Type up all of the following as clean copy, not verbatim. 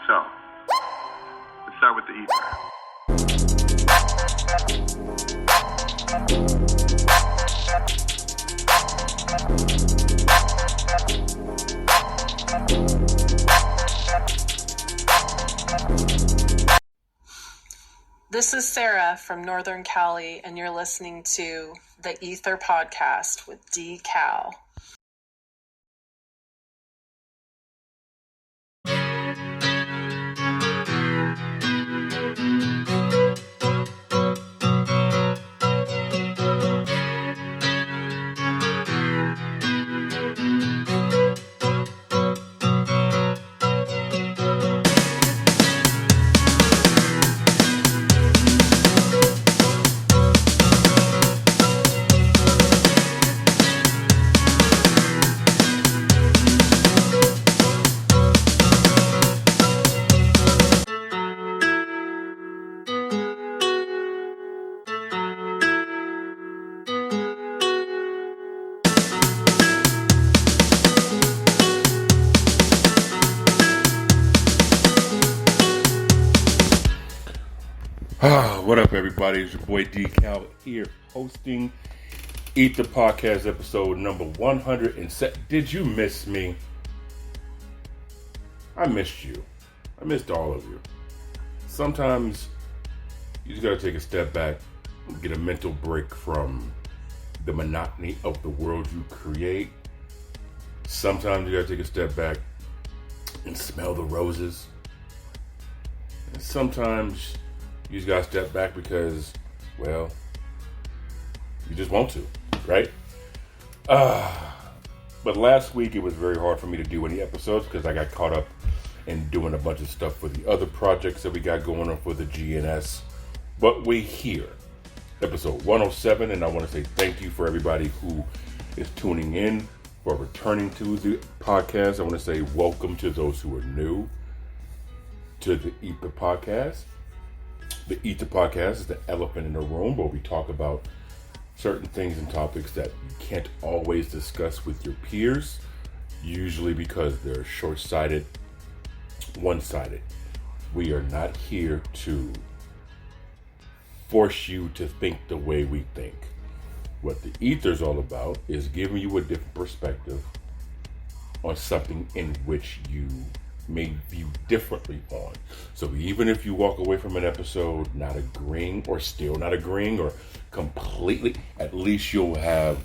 So, let's start with the ether. This is Sarah from Northern Cali, and you're listening to the E.I.T.H.R podcast with D.Cal. What up, everybody? It's your boy D.Cal here, hosting E.I.T.H.R podcast episode number 107. Did you miss me? I missed you. I missed all of you. Sometimes you just gotta take a step back, get a mental break from the monotony of the world you create. Sometimes you gotta take a step back and smell the roses. And sometimes you just gotta step back because, well, you just want to, right? But last week it was very hard for me to do any episodes because I got caught up in doing a bunch of stuff for the other projects that we got going on for the GNS. But we're here, episode 107, and I want to say thank you for everybody who is tuning in, for returning to the podcast. I want to say welcome to those who are new to the E.I.T.H.R podcast. The E.I.T.H.R podcast is the elephant in the room where we talk about certain things and topics that you can't always discuss with your peers, usually because they're short-sighted, one-sided. We are not here to force you to think the way we think. What the E.I.T.H.R is all about is giving you a different perspective on something in which you may view differently on. So even if you walk away from an episode not agreeing or still not agreeing or completely, at least you'll have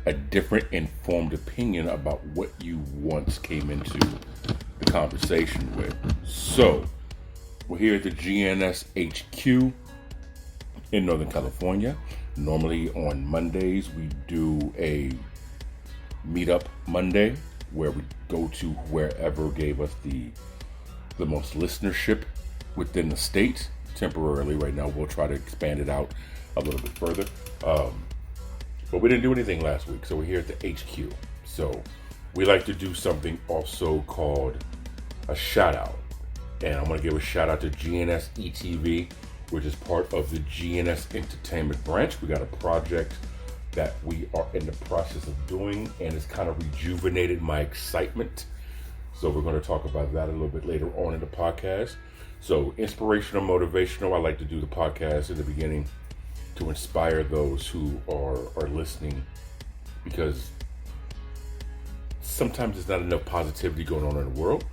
a different informed opinion about what you once came into the conversation with. So we're here at the GNS HQ in Northern California. Normally on Mondays we do a meetup Monday where we go to wherever gave us the most listenership within the state. Temporarily right now we'll try to expand it out a little bit further, but we didn't do anything last week, so we're here at the HQ. So we like to do something also called a shout out, and I'm going to give a shout out to GNSETV, which is part of the GNS Entertainment branch. We got a project that we are in the process of doing, and it's kind of rejuvenated my excitement. So we're going to talk about that a little bit later on in the podcast. So inspirational, motivational. I like to do the podcast in the beginning to inspire those who are listening, because sometimes there's not enough positivity going on in the world.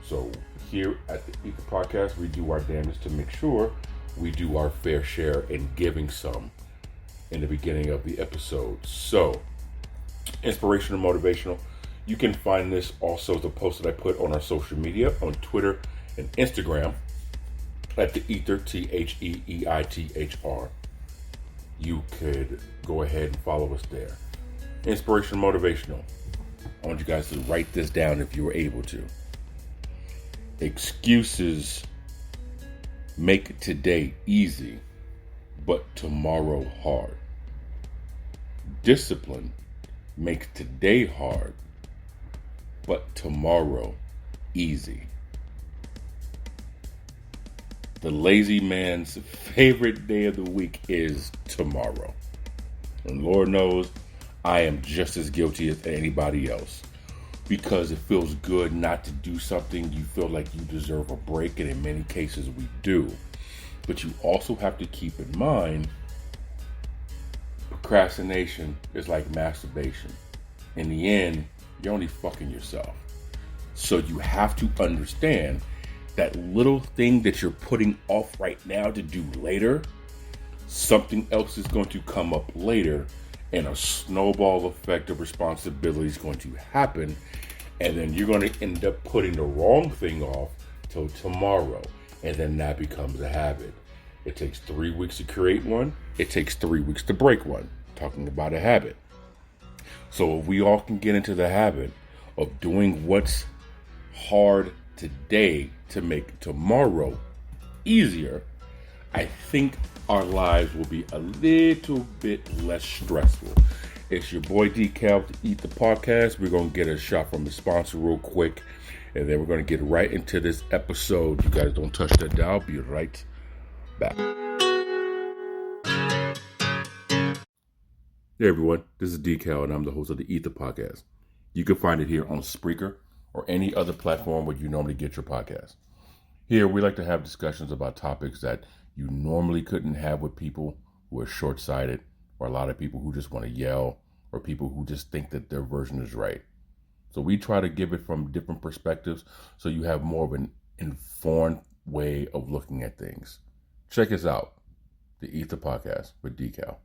So here at the E.I.T.H.R podcast, we do our damnedest to make sure we do our fair share in giving some in the beginning of the episode. So, inspirational, motivational. You can find this also the post that I put on our social media on Twitter and Instagram at the E.I.T.H.R, THEEITHR. You could go ahead and follow us there. Inspirational, motivational. I want you guys to write this down if you were able to. Excuses make today easy, but tomorrow hard. Discipline makes today hard, but tomorrow easy. The lazy man's favorite day of the week is tomorrow. And Lord knows I am just as guilty as anybody else. because it feels good not to do something. You feel like you deserve a break, and in many cases we do. But you also have to keep in mind, procrastination is like masturbation. In the end, you're only fucking yourself. So you have to understand that little thing that you're putting off right now to do later, something else is going to come up later, and a snowball effect of responsibility is going to happen, and then you're going to end up putting the wrong thing off till tomorrow, and then that becomes a habit. It takes 3 weeks to create one. It takes 3 weeks to break one. Talking about a habit. So if we all can get into the habit of doing what's hard today to make tomorrow easier, I think our lives will be a little bit less stressful. It's your boy Decal to Eat the Podcast. We're going to get a shot from the sponsor real quick, and then we're going to get right into this episode. You guys don't touch that dial. I'll be right back. Hey everyone, this is Decal, and I'm the host of the E.I.H.R Podcast. You can find it here on Spreaker or any other platform where you normally get your podcast. Here, we like to have discussions about topics that you normally couldn't have with people who are short-sighted, or a lot of people who just want to yell, or people who just think that their version is right. So we try to give it from different perspectives so you have more of an informed way of looking at things. Check us out, the E.I.H.R Podcast with Decal.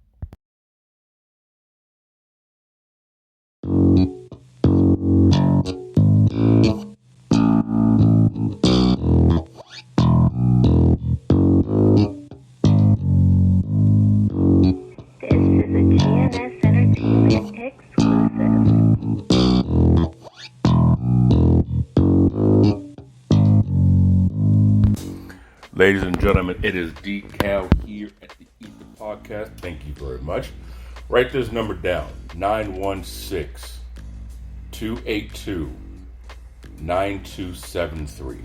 This is a GNS Entertainment exclusive. Ladies and gentlemen, it is Decal here at the E.I.H.R Podcast. Thank you very much. Write this number down, 916-282-9273.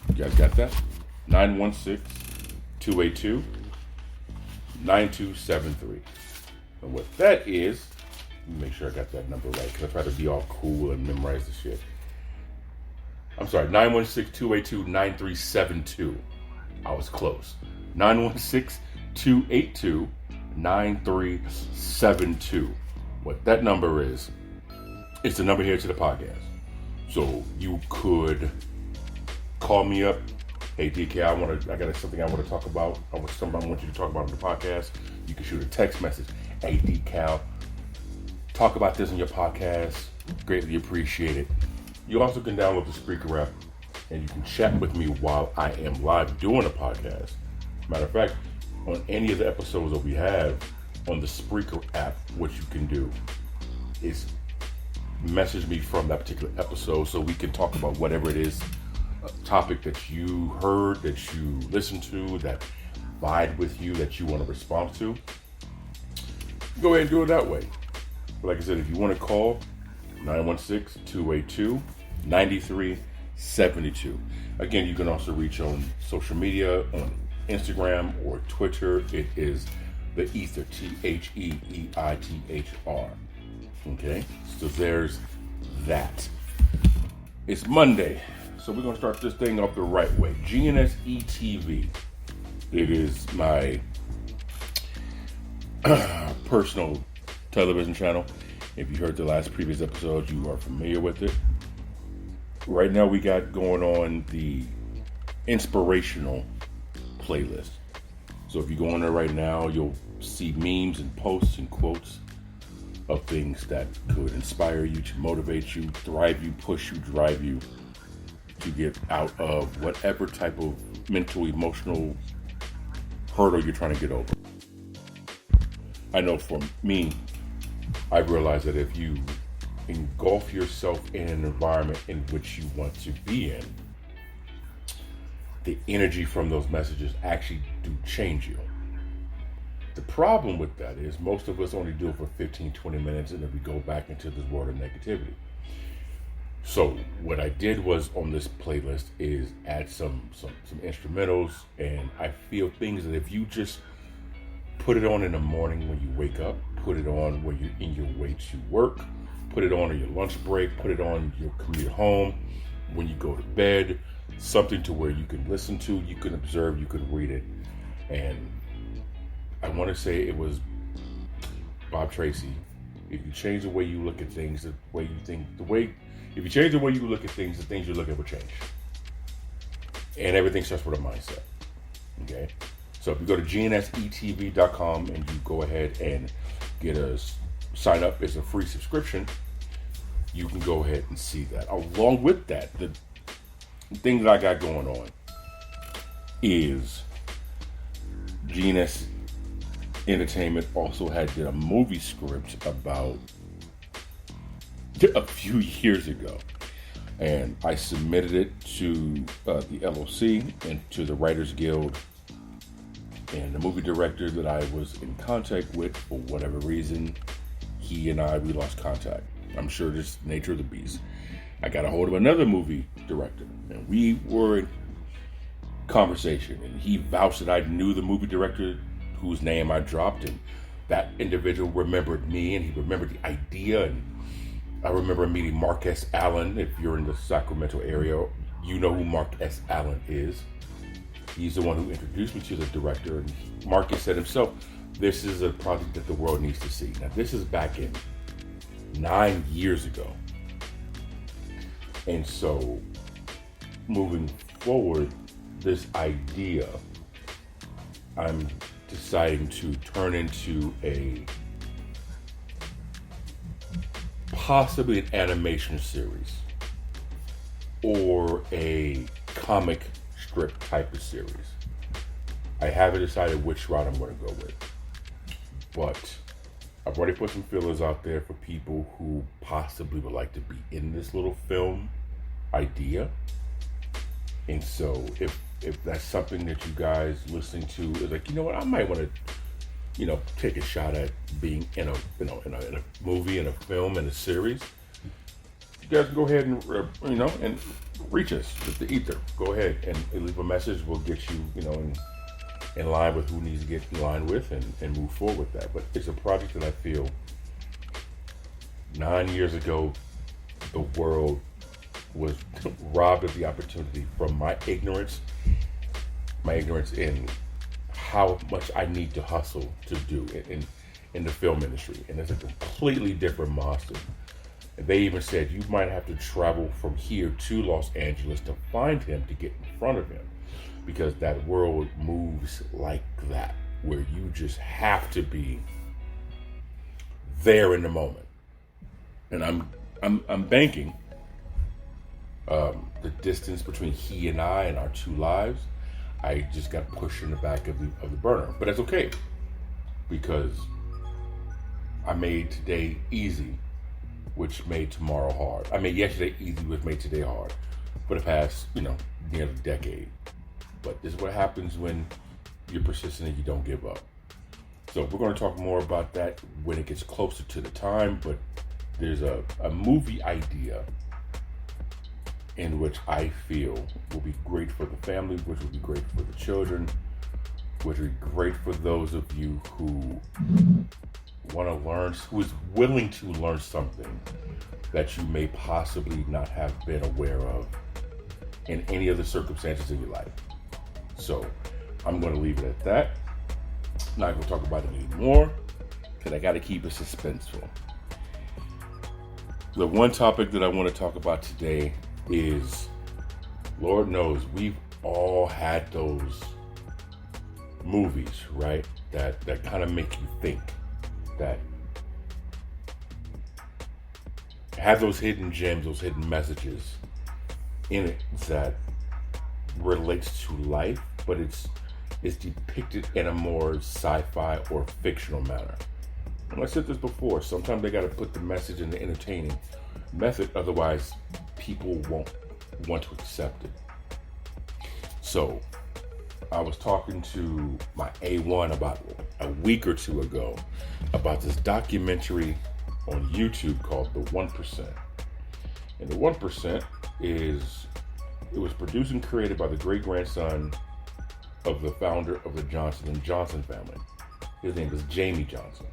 You guys got that? 916-282-9273. And what that is, let me make sure I got that number right, because I try to be all cool and memorize the shit. I'm sorry, 916-282-9372. I was close. 916-282-9372. What that number is, it's the number here to the podcast. So you could call me up. Hey DK, I got something I want to talk about. I want you to talk about on the podcast. You can shoot a text message. Hey DK, talk about this on your podcast. Greatly appreciate it. You also can download the Spreaker app, and you can chat with me while I am live doing a podcast. Matter of fact, on any of the episodes that we have on the Spreaker app, what you can do is message me from that particular episode so we can talk about whatever it is, a topic that you heard, that you listened to, that vibe with you, that you want to respond to. Go ahead and do it that way. But like I said, if you want to call, 916-282-9372. Again, you can also reach on social media, on Instagram or Twitter. It is the E.I.H.R, T-H-E-E-I-T-H-R. Okay, so there's that. It's Monday, so we're going to start this thing off the right way. GNSETV. It is my personal television channel. If you heard the previous episode, you are familiar with it. Right now we got going on the inspirational playlist. So if you go on there right now, you'll see memes and posts and quotes of things that could inspire you, to motivate you, thrive you, push you, drive you to get out of whatever type of mental, emotional hurdle you're trying to get over. I know for me, I've realized that if you engulf yourself in an environment in which you want to be in, the energy from those messages actually do change you. The problem with that is most of us only do it for 15, 20 minutes, and then we go back into this world of negativity. So what I did was on this playlist is add some instrumentals, and I feel things that if you just put it on in the morning when you wake up, put it on when you're in your way to work, put it on your lunch break, put it on your commute home, when you go to bed, something to where you can listen to, you can observe, you can read it. And I want to say it was Bob Tracy. If you change the way you look at things, the way you think, if you change the way you look at things, the things you look at will change. And everything starts with a mindset. Okay? So if you go to GNSETV.com and you go ahead and sign up, it's a free subscription, you can go ahead and see that. Along with that, the thing that I got going on is GNS Entertainment also did a movie script about a few years ago. And I submitted it to the LOC and to the Writers Guild. And the movie director that I was in contact with, for whatever reason, we lost contact. I'm sure just nature of the beast. I got a hold of another movie director, and we were in conversation, and he vouched that I knew the movie director whose name I dropped, and that individual remembered me, and he remembered the idea. And I remember meeting Mark S. Allen. If you're in the Sacramento area, you know who Mark S. Allen is. He's the one who introduced me to the director, and Mark has said himself, this is a project that the world needs to see. Now, this is back in 9 years ago. And so, moving forward, this idea, I'm deciding to turn into possibly an animation series or a comic strip type of series. I haven't decided which route I'm going to go with, but I've already put some feelers out there for people who possibly would like to be in this little film idea. And so if that's something that you guys listening to is like, you know what, I might want to, take a shot at being in a movie, in a film, in a series, you guys can go ahead and, and reach us with the E.I.T.H.R. Go ahead and leave a message. We'll get you, in line with who needs to get in line with and move forward with that. But it's a project that I feel 9 years ago, the world was robbed of the opportunity from my ignorance in how much I need to hustle to do in the film industry. And it's a completely different monster. And they even said you might have to travel from here to Los Angeles to find him to get in front of him, because that world moves like that, where you just have to be there in the moment. And I'm banking the distance between he and I and our two lives. I just got pushed in the back of the burner, but that's okay, because I made today easy, which made tomorrow hard. I made yesterday easy, which made today hard, for the past nearly a decade. But this is what happens when you're persistent and you don't give up. So we're going to talk more about that when it gets closer to the time, but there's a movie idea in which I feel will be great for the family, which will be great for the children, which will be great for those of you who want to learn, who is willing to learn something that you may possibly not have been aware of in any other circumstances in your life. So I'm going to leave it at that. Not going to talk about it anymore, because I got to keep it suspenseful. The one topic that I want to talk about today is, Lord knows, we've all had those movies, right? That kind of make you think, that have those hidden gems, those hidden messages in it that relates to life, but it's depicted in a more sci-fi or fictional manner. And I said this before, sometimes they got to put the message in the entertaining method, otherwise people won't want to accept it. So I was talking to my A1 about a week or two ago about this documentary on YouTube called The 1%. And The 1% it was produced and created by the great-grandson of the founder of the Johnson & Johnson family. His name is Jamie Johnson.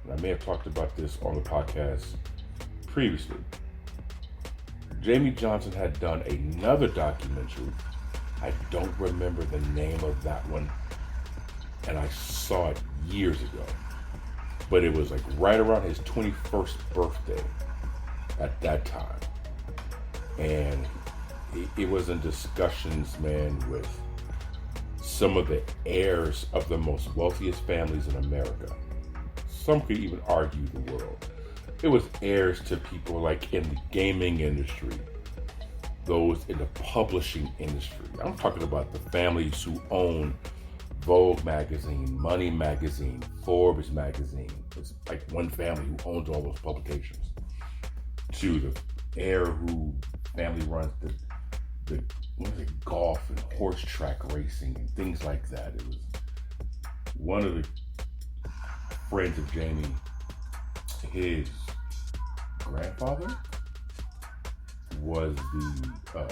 And I may have talked about this on the podcast previously. Jamie Johnson had done another documentary. I don't remember the name of that one, and I saw it years ago. But it was like right around his 21st birthday at that time. And it was in discussions, man, with some of the heirs of the most wealthiest families in America. Some could even argue the world. It was heirs to people like in the gaming industry, those in the publishing industry. I'm talking about the families who own Vogue magazine, Money magazine, Forbes magazine. It's like one family who owns all those publications. To the heir who family runs the golf and horse track racing and things like that. It was one of the friends of Jamie, his grandfather was the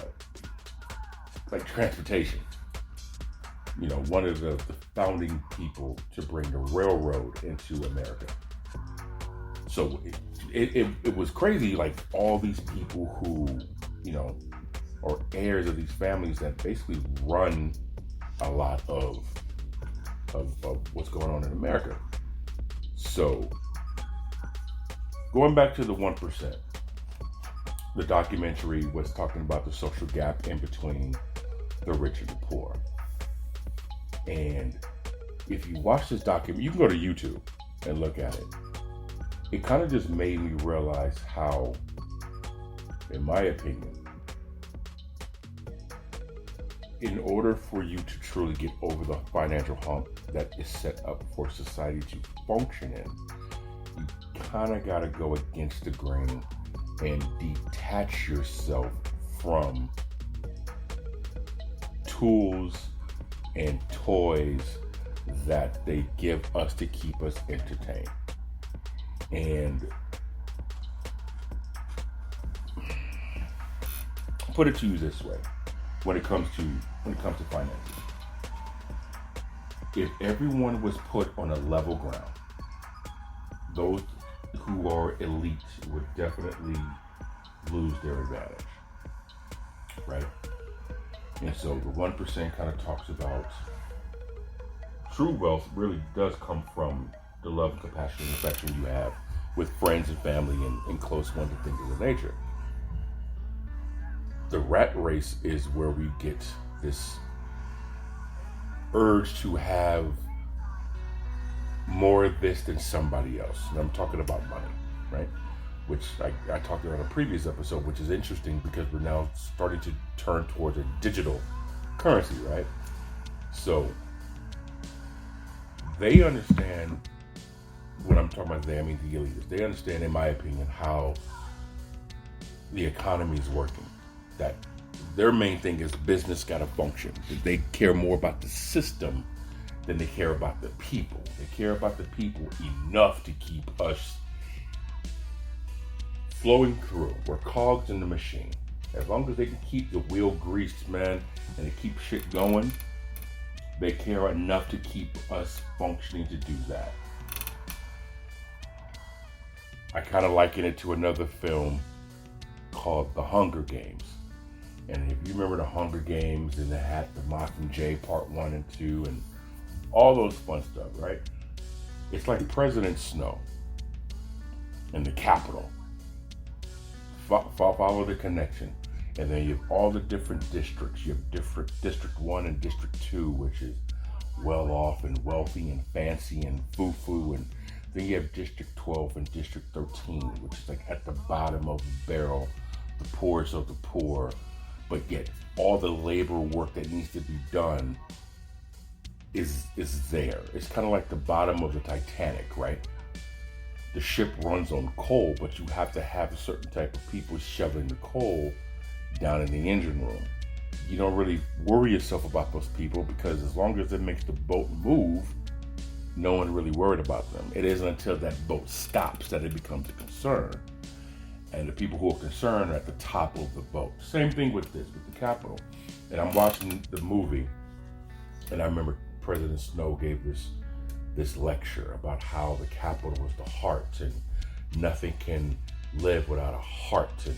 like transportation. You know, one of the founding people to bring the railroad into America. So it was crazy, like all these people who, you know, are heirs of these families that basically run a lot of what's going on in America. So going back to the 1%, the documentary was talking about the social gap in between the rich and the poor. And if you watch this documentary, you can go to YouTube and look at it. It kind of just made me realize how, in my opinion, in order for you to truly get over the financial hump that is set up for society to function in, you kind of got to go against the grain and detach yourself from tools and toys that they give us to keep us entertained. And put it to you this way, when it comes to finances, if everyone was put on a level ground, those who are elite would definitely lose their advantage, right? And so the 1% kind of talks about true wealth really does come from the love and compassion and affection you have with friends and family and close ones and things of the nature. The rat race is where we get this urge to have more of this than somebody else. And I'm talking about money, right? Which I talked about in a previous episode, which is interesting because we're now starting to turn towards a digital currency, right? So they understand, when I'm talking about they, I mean the elitists, they understand, in my opinion, how the economy is working. That their main thing is business got to function. They care more about the system than they care about the people. They care about the people enough to keep us flowing through. We're cogs in the machine. As long as they can keep the wheel greased, man, and they keep shit going, they care enough to keep us functioning to do that. I kind of liken it to another film called The Hunger Games. And if you remember The Hunger Games, and they had the Mockingjay Part 1 and 2 and all those fun stuff, right? It's like President Snow in the Capitol. Follow the connection. And then you have all the different districts. You have different District 1 and District 2, which is well off and wealthy and fancy and foo-foo. And then you have District 12 and District 13, which is like at the bottom of the barrel, the poorest of the poor. But yet all the labor work that needs to be done is there. It's kind of like the bottom of the Titanic, right? The ship runs on coal, but you have to have a certain type of people shoveling the coal down in the engine room. You don't really worry yourself about those people because as long as it makes the boat move, no one really worried about them. It isn't until that boat stops that it becomes a concern. And the people who are concerned are at the top of the boat. Same thing with this, with the Capitol. And I'm watching the movie, and I remember President Snow gave this lecture about how the Capitol was the heart and nothing can live without a heart, and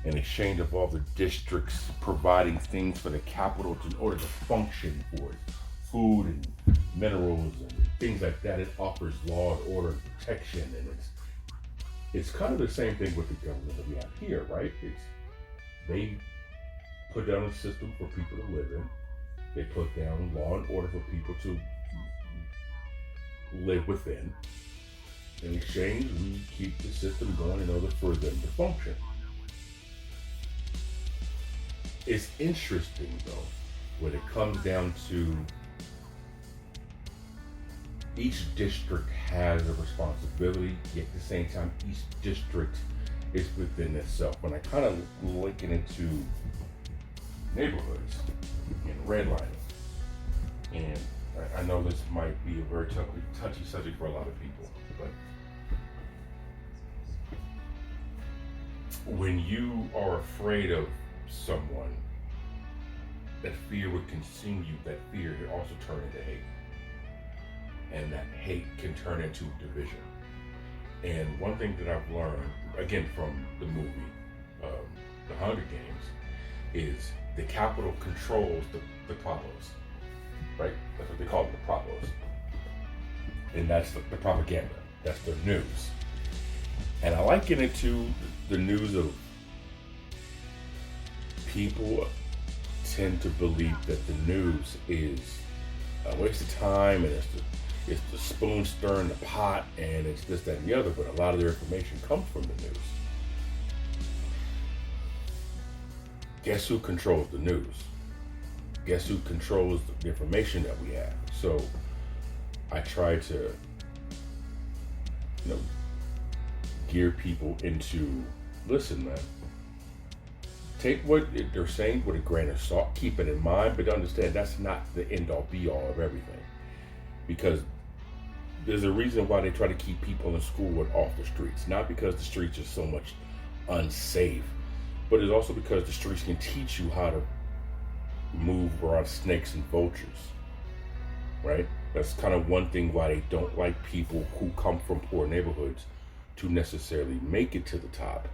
in exchange of all the districts providing things for the capital in order to function for it, food and minerals and things like that, it offers law and order and protection, and it's kind of the same thing with the government that we have here, right? They put down a system for people to live in. They put down law and order for people to live within. In exchange, we keep the system going in order for them to function. It's interesting, though, when it comes down to each district has a responsibility, yet at the same time, each district is within itself. When I kind of liken it to neighborhoods and redlining, and I know this might be a very touchy subject for a lot of people, but when you are afraid of someone, that fear would consume you. That fear can also turn into hate. And that hate can turn into division. And one thing that I've learned, again from the movie, The Hunger Games, is the capital controls the Pravos, right? That's what they call it, the Pravos. And that's the propaganda. That's their news. And I liken it to the news of people tend to believe that the news is a waste of time, and it's the spoon stirring the pot, and it's this, that, and the other, but a lot of their information comes from the news. Guess who controls the news? Guess who controls the information that we have? So I try to, gear people into, listen, man, take what they're saying with a grain of salt, keep it in mind, but understand that's not the end-all be-all of everything. Because there's a reason why they try to keep people in school and off the streets. Not because the streets are so much unsafe, but it's also because the streets can teach you how to move around snakes and vultures, right? That's kind of one thing why they don't like people who come from poor neighborhoods to necessarily make it to the top.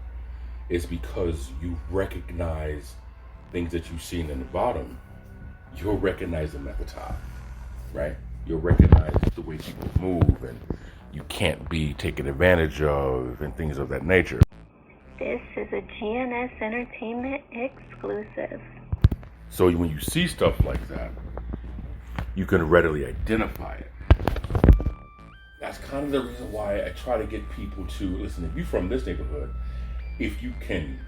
It's because you recognize things that you've seen in the bottom, you'll recognize them at the top, right? You'll recognize the way people move, and you can't be taken advantage of, and things of that nature. This is a GNS Entertainment exclusive. So when you see stuff like that, you can readily identify it. That's kind of the reason why I try to get people to, listen, if you're from this neighborhood, if you can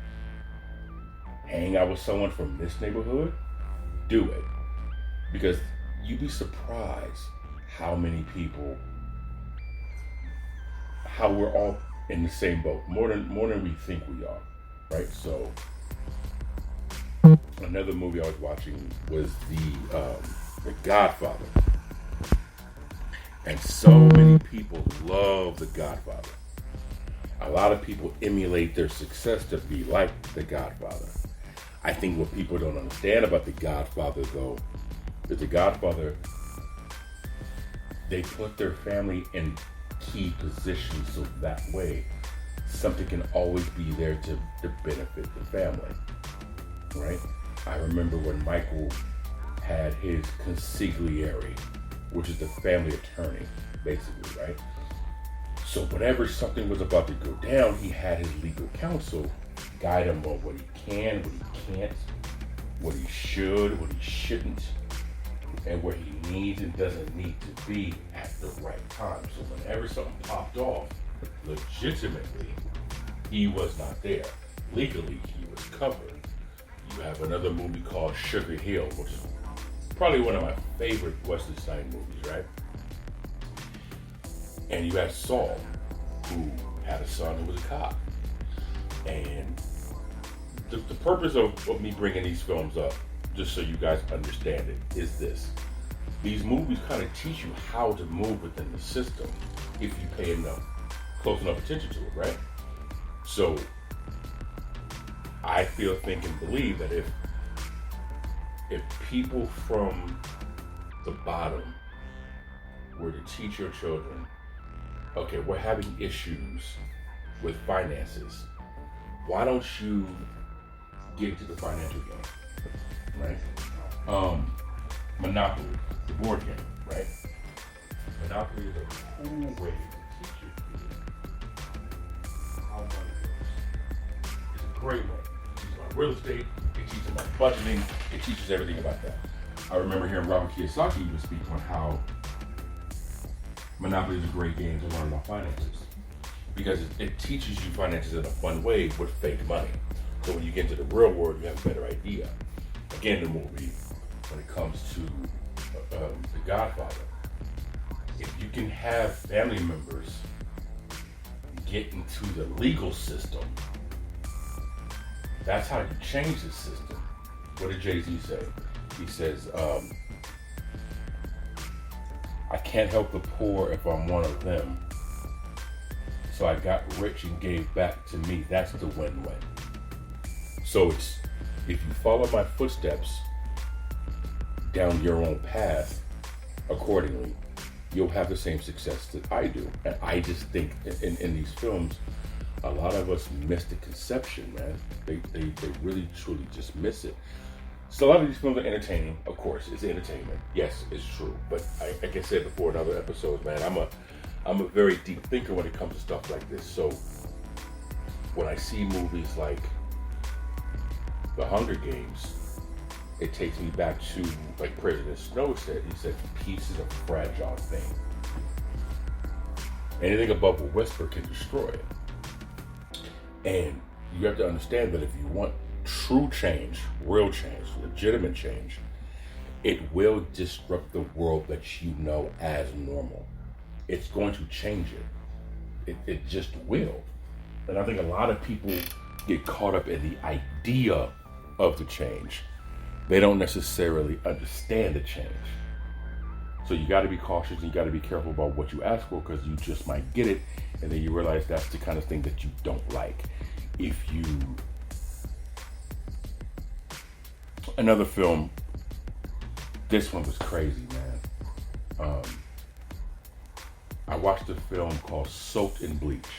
hang out with someone from this neighborhood, do it. Because you'd be surprised how many people, how we're all in the same boat, more than we think we are, right? So another movie I was watching was the Godfather, and so many people love the Godfather. A lot of people emulate their success to be like the Godfather. I think what people don't understand about the Godfather, though, is the Godfather, they put their family in key positions so that way something can always be there to benefit the family, right? I remember when Michael had his consigliere, which is the family attorney, basically, right? So whenever something was about to go down, he had his legal counsel guide him on what he can, what he can't, what he should, what he shouldn't, and where he needs and doesn't need to be at the right time. So whenever something popped off, legitimately, he was not there. Legally, he was covered. You have another movie called Sugar Hill, which is probably one of my favorite Wesley Snipes movies, right? And you had Saul, who had a son who was a cop. And the purpose of me bringing these films up, just so you guys understand it, is this. These movies kind of teach you how to move within the system if you pay close enough attention to it, right? So I feel, think, and believe that if people from the bottom were to teach your children, okay, we're having issues with finances, why don't you get into the financial game, right? Monopoly, the board game, right? Monopoly is a cool way to teach your kids how money works. It's a great way. It teaches about real estate, it teaches about budgeting, it teaches everything about that. I remember hearing Robert Kiyosaki even speak on how Monopoly is a great game to learn about finances. Because it teaches you finances in a fun way with fake money. So when you get into the real world, you have a better idea. Again, the movie, when it comes to The Godfather, if you can have family members get into the legal system, that's how you change the system. What did Jay-Z say? He says, I can't help the poor if I'm one of them. So I got rich and gave back to me. That's the win-win. So it's, if you follow my footsteps down your own path accordingly, you'll have the same success that I do. And I just think in these films, a lot of us miss the conception, man. They really, truly just miss it. So a lot of these films are entertaining. Of course, it's entertainment. Yes, it's true. But like I said before in other episodes, man, I'm a very deep thinker when it comes to stuff like this. So when I see movies like The Hunger Games, it takes me back to, like President Snow said, he said, peace is a fragile thing. Anything above a whisper can destroy it. And you have to understand that if you want true change, real change, legitimate change, it will disrupt the world that you know as normal. It's going to change it. It just will. And I think a lot of people get caught up in the idea of the change. They don't necessarily understand the change. So you got to be cautious and you got to be careful about what you ask for, because you just might get it and then you realize that's the kind of thing that you don't like. Another film, this one was crazy, man. I watched a film called Soaked in Bleach.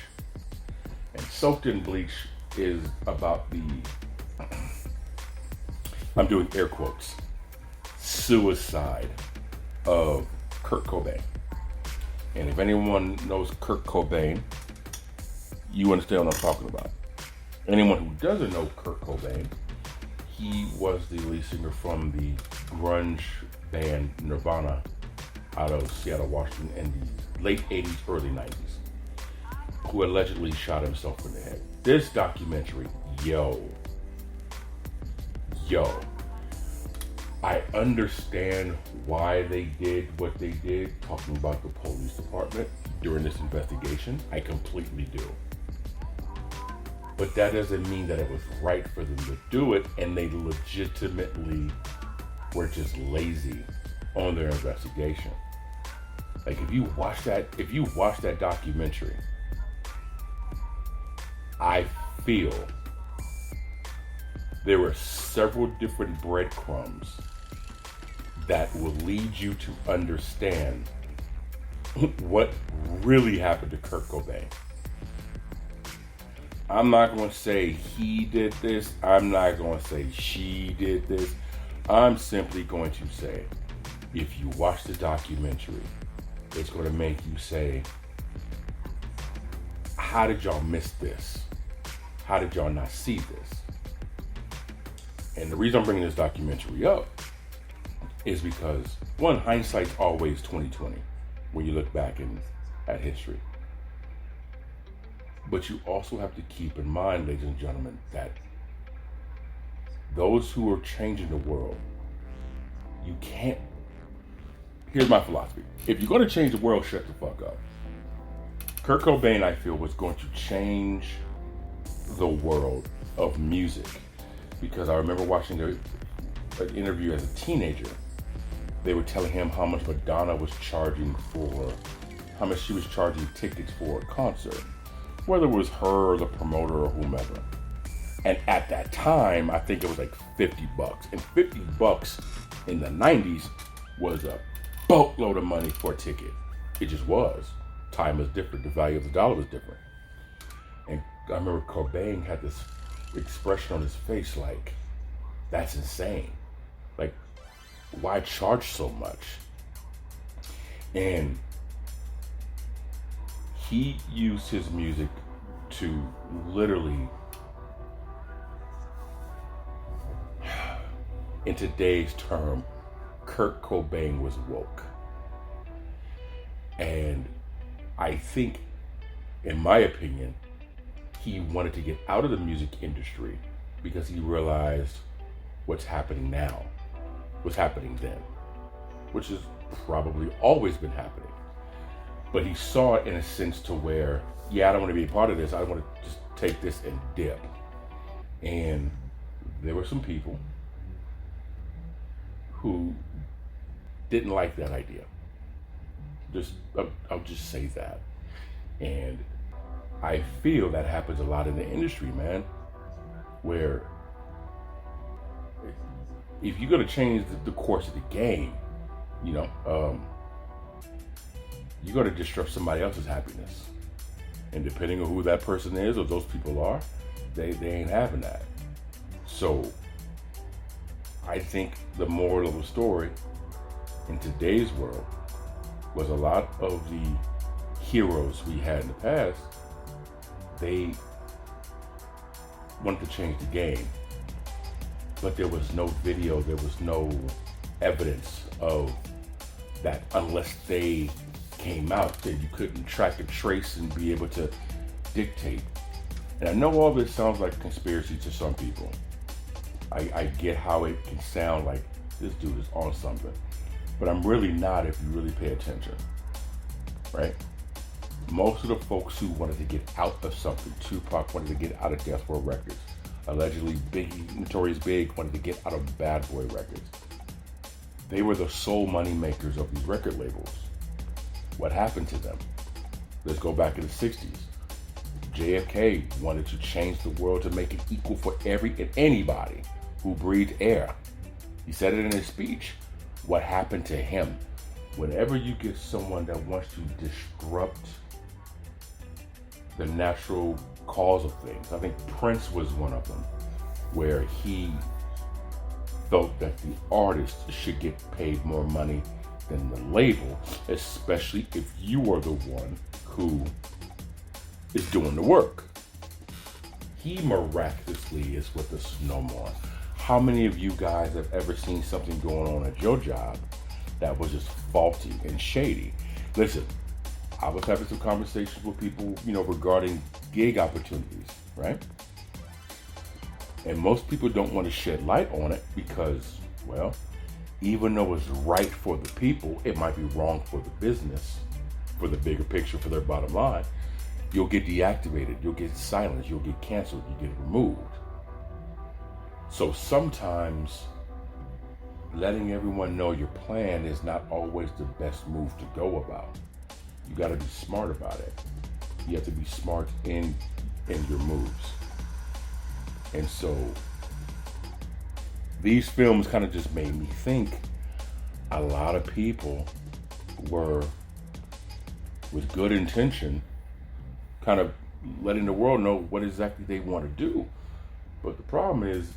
And Soaked in Bleach is about the, I'm doing air quotes, suicide of Kurt Cobain. And if anyone knows Kurt Cobain, you understand what I'm talking about. Anyone who doesn't know Kurt Cobain, he was the lead singer from the grunge band Nirvana out of Seattle, Washington in the late 80s, early 90s, who allegedly shot himself in the head. This documentary, yo, I understand why they did what they did, talking about the police department during this investigation. I completely do. But that doesn't mean that it was right for them to do it, and they legitimately were just lazy on their investigation. Like if you watch that documentary, I feel there were several different breadcrumbs that will lead you to understand what really happened to Kurt Cobain. I'm not going to say he did this. I'm not going to say she did this. I'm simply going to say, if you watch the documentary, it's going to make you say, how did y'all miss this? How did y'all not see this? And the reason I'm bringing this documentary up is because, one, hindsight's always 20/20 when you look back at history. But you also have to keep in mind, ladies and gentlemen, that those who are changing the world, you can't. Here's my philosophy. If you're going to change the world, shut the fuck up. Kurt Cobain, I feel, was going to change the world of music, because I remember watching an interview as a teenager. They were telling him how much Madonna was charging how much she was charging tickets for a concert, whether it was her or the promoter or whomever. And at that time, I think it was like $50. And $50 in the 90s was a boatload of money for a ticket. It just was. Time was different. The value of the dollar was different. I remember Cobain had this expression on his face like, that's insane. Like, why charge so much? And he used his music to literally, in today's term, Kurt Cobain was woke. And I think, in my opinion, he wanted to get out of the music industry because he realized what's happening now was happening then, which has probably always been happening. But he saw it in a sense to where, yeah, I don't want to be a part of this. I want to just take this and dip. And there were some people who didn't like that idea. I'll just say that. And I feel that happens a lot in the industry, man, where if you're going to change the course of the game, you're going to disrupt somebody else's happiness. And depending on who that person is or those people are, they ain't having that. So I think the moral of the story in today's world was a lot of the heroes we had in the past, they wanted to change the game, but there was no video, there was no evidence of that unless they came out, that you couldn't track and trace and be able to dictate. And I know all this sounds like a conspiracy to some people. I get how it can sound like this dude is on something, but I'm really not if you really pay attention, right? Most of the folks who wanted to get out of something, Tupac wanted to get out of Death Row Records. Allegedly, Biggie, Notorious Big, wanted to get out of Bad Boy Records. They were the sole money makers of these record labels. What happened to them? Let's go back to the 60s. JFK wanted to change the world to make it equal for every and anybody who breathed air. He said it in his speech. What happened to him? Whenever you get someone that wants to disrupt the natural cause of things, I think Prince was one of them, where he felt that the artist should get paid more money than the label, especially if you are the one who is doing the work. He miraculously is with us no more. How many of you guys have ever seen something going on at your job that was just faulty and shady? Listen, I was having some conversations with people, regarding gig opportunities, right? And most people don't want to shed light on it because, well, even though it's right for the people, it might be wrong for the business, for the bigger picture, for their bottom line. You'll get deactivated, you'll get silenced, you'll get canceled, you get removed. So sometimes letting everyone know your plan is not always the best move to go about. You got to be smart about it. You have to be smart in your moves. And so these films kind of just made me think a lot of people were, with good intention, kind of letting the world know what exactly they want to do. But the problem is,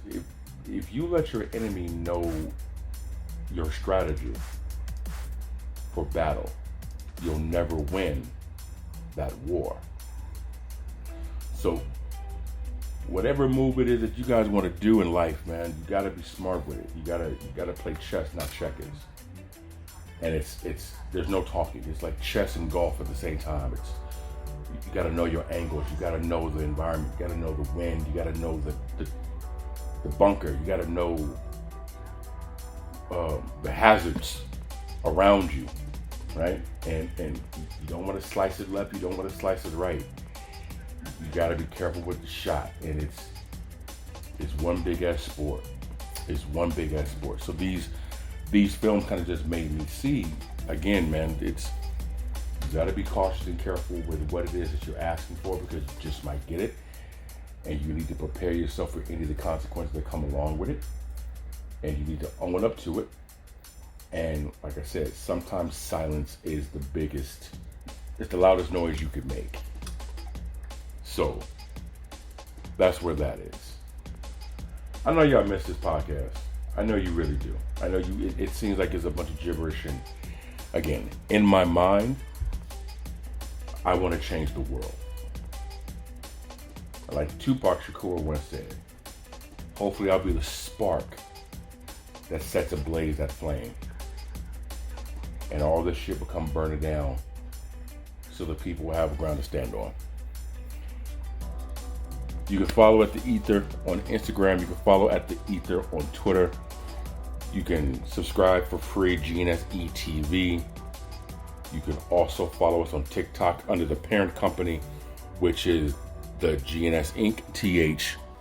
if you let your enemy know your strategy for battle, you'll never win that war. So whatever move it is that you guys want to do in life, man, you gotta be smart with it. You gotta play chess, not checkers. And it's there's no talking. It's like chess and golf at the same time. You gotta know your angles. You gotta know the environment. You gotta know the wind. You gotta know the bunker. You gotta know the hazards around you, right? And you don't want to slice it left. You don't want to slice it right. You gotta be careful with the shot. And it's one big ass sport. It's one big ass sport. So these films kind of just made me see, again, man, you gotta be cautious and careful with what it is that you're asking for, because you just might get it. And you need to prepare yourself for any of the consequences that come along with it. And you need to own up to it. And like I said, sometimes silence is it's the loudest noise you can make. So That's where that is. I know y'all miss this podcast. I know you really do. I know you. It seems like it's a bunch of gibberish, and again, in my mind, I want to change the world. Like Tupac Shakur once said, hopefully I'll be the spark that sets ablaze that flame. And all this shit will come burning down so the people will have a ground to stand on. You can follow at the E.I.T.H.R on Instagram. You can follow at the E.I.T.H.R on Twitter. You can subscribe for free, GNSETV. You can also follow us on TikTok under the parent company, which is the GNS Inc.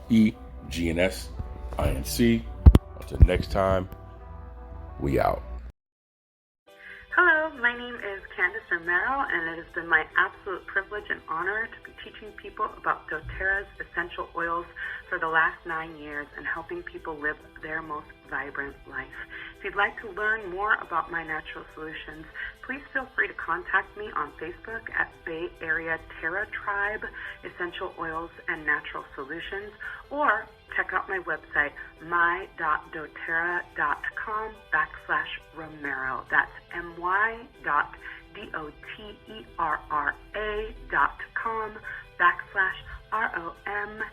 THE GNS INC. Until next time, we out. Hello, my name is Candace Romero, and it has been my absolute privilege and honor to be teaching people about doTERRA's essential oils for the last 9 years and helping people live their most vibrant life. If you'd like to learn more about my natural solutions, please feel free to contact me on Facebook at Bay Area Terra Tribe Essential Oils and Natural Solutions, or check out my website, my.doterra.com/Romero. That's my.doterra.com/ROMERO.